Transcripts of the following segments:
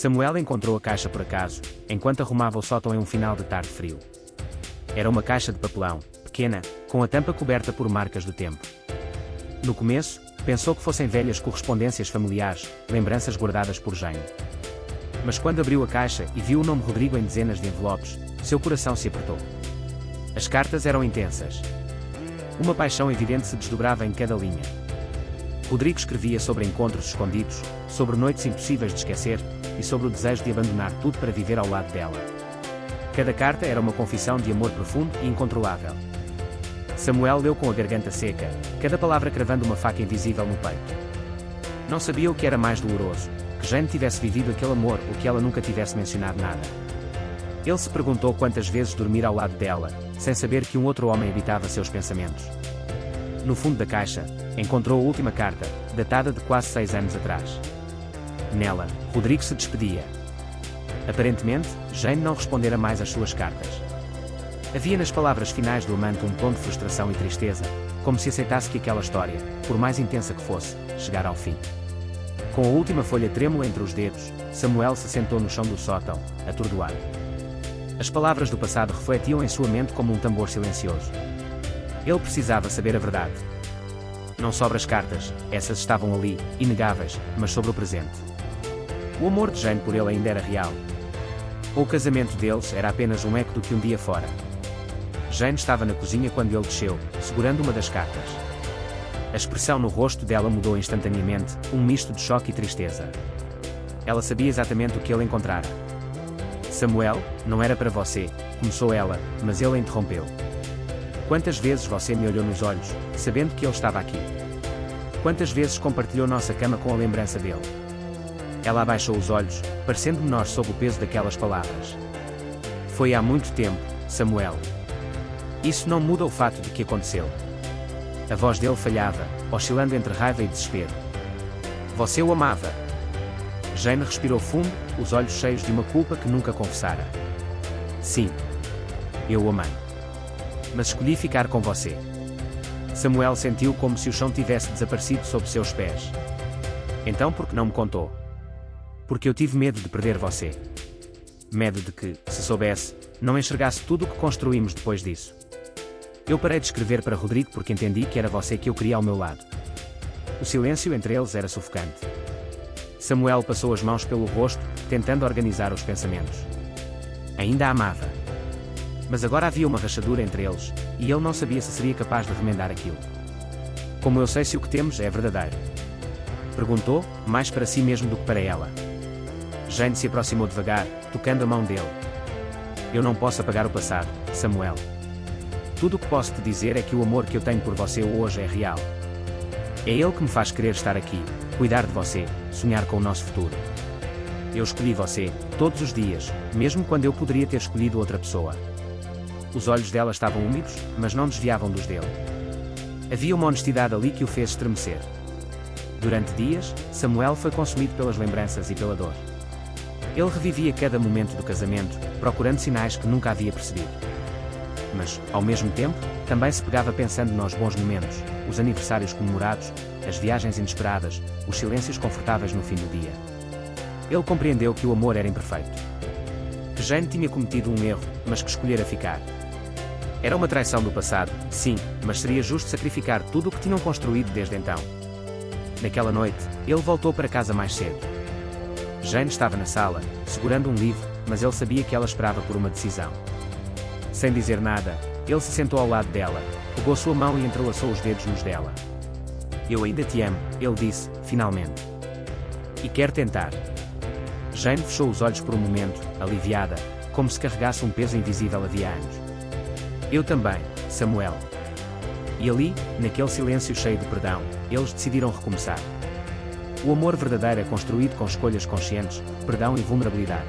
Samuel encontrou a caixa por acaso, enquanto arrumava o sótão em um final de tarde frio. Era uma caixa de papelão, pequena, com a tampa coberta por marcas do tempo. No começo, pensou que fossem velhas correspondências familiares, lembranças guardadas por Jane. Mas quando abriu a caixa e viu o nome Rodrigo em dezenas de envelopes, seu coração se apertou. As cartas eram intensas. Uma paixão evidente se desdobrava em cada linha. Rodrigo escrevia sobre encontros escondidos, sobre noites impossíveis de esquecer, e sobre o desejo de abandonar tudo para viver ao lado dela. Cada carta era uma confissão de amor profundo e incontrolável. Samuel leu com a garganta seca, cada palavra cravando uma faca invisível no peito. Não sabia o que era mais doloroso, que Jane tivesse vivido aquele amor ou que ela nunca tivesse mencionado nada. Ele se perguntou quantas vezes dormir ao lado dela, sem saber que um outro homem habitava seus pensamentos. No fundo da caixa, encontrou a última carta, datada de quase 6 anos atrás. Nela, Rodrigo se despedia. Aparentemente, Jane não respondera mais às suas cartas. Havia nas palavras finais do amante um tom de frustração e tristeza, como se aceitasse que aquela história, por mais intensa que fosse, chegara ao fim. Com a última folha trêmula entre os dedos, Samuel se sentou no chão do sótão, atordoado. As palavras do passado refletiam em sua mente como um tambor silencioso. Ele precisava saber a verdade. Não sobre as cartas, essas estavam ali, inegáveis, mas sobre o presente. O amor de Jane por ele ainda era real. Ou o casamento deles era apenas um eco do que um dia fora. Jane estava na cozinha quando ele desceu, segurando uma das cartas. A expressão no rosto dela mudou instantaneamente, um misto de choque e tristeza. Ela sabia exatamente o que ele encontrara. Samuel, não era para você, começou ela, mas ele a interrompeu. Quantas vezes você me olhou nos olhos, sabendo que ele estava aqui? Quantas vezes compartilhou nossa cama com a lembrança dele? Ela abaixou os olhos, parecendo menor sob o peso daquelas palavras. Foi há muito tempo, Samuel. Isso não muda o fato de que aconteceu. A voz dele falhava, oscilando entre raiva e desespero. Você o amava. Jane respirou fundo, os olhos cheios de uma culpa que nunca confessara. Sim. Eu o amei. Mas escolhi ficar com você. Samuel sentiu como se o chão tivesse desaparecido sob seus pés. Então por que não me contou? Porque eu tive medo de perder você. Medo de que, se soubesse, não enxergasse tudo o que construímos depois disso. Eu parei de escrever para Rodrigo porque entendi que era você que eu queria ao meu lado. O silêncio entre eles era sufocante. Samuel passou as mãos pelo rosto, tentando organizar os pensamentos. Ainda a amava. Mas agora havia uma rachadura entre eles, e ele não sabia se seria capaz de remendar aquilo. Como eu sei se o que temos é verdadeiro? Perguntou, mais para si mesmo do que para ela. Jane se aproximou devagar, tocando a mão dele. Eu não posso apagar o passado, Samuel. Tudo o que posso te dizer é que o amor que eu tenho por você hoje é real. É ele que me faz querer estar aqui, cuidar de você, sonhar com o nosso futuro. Eu escolhi você, todos os dias, mesmo quando eu poderia ter escolhido outra pessoa. Os olhos dela estavam úmidos, mas não desviavam dos dele. Havia uma honestidade ali que o fez estremecer. Durante dias, Samuel foi consumido pelas lembranças e pela dor. Ele revivia cada momento do casamento, procurando sinais que nunca havia percebido. Mas, ao mesmo tempo, também se pegava pensando nos bons momentos, os aniversários comemorados, as viagens inesperadas, os silêncios confortáveis no fim do dia. Ele compreendeu que o amor era imperfeito. Que Jane tinha cometido um erro, mas que escolhera ficar. Era uma traição do passado, sim, mas seria justo sacrificar tudo o que tinham construído desde então. Naquela noite, ele voltou para casa mais cedo. Jane estava na sala, segurando um livro, mas ele sabia que ela esperava por uma decisão. Sem dizer nada, ele se sentou ao lado dela, pegou sua mão e entrelaçou os dedos nos dela. Eu ainda te amo, ele disse, finalmente. E quer tentar. Jane fechou os olhos por um momento, aliviada, como se carregasse um peso invisível havia anos. Eu também, Samuel. E ali, naquele silêncio cheio de perdão, eles decidiram recomeçar. O amor verdadeiro é construído com escolhas conscientes, perdão e vulnerabilidade.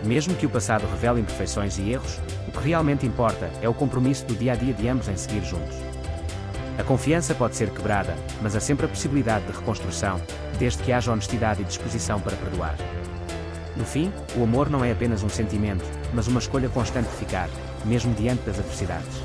Mesmo que o passado revele imperfeições e erros, o que realmente importa é o compromisso do dia a dia de ambos em seguir juntos. A confiança pode ser quebrada, mas há sempre a possibilidade de reconstrução, desde que haja honestidade e disposição para perdoar. No fim, o amor não é apenas um sentimento, mas uma escolha constante de ficar, mesmo diante das adversidades.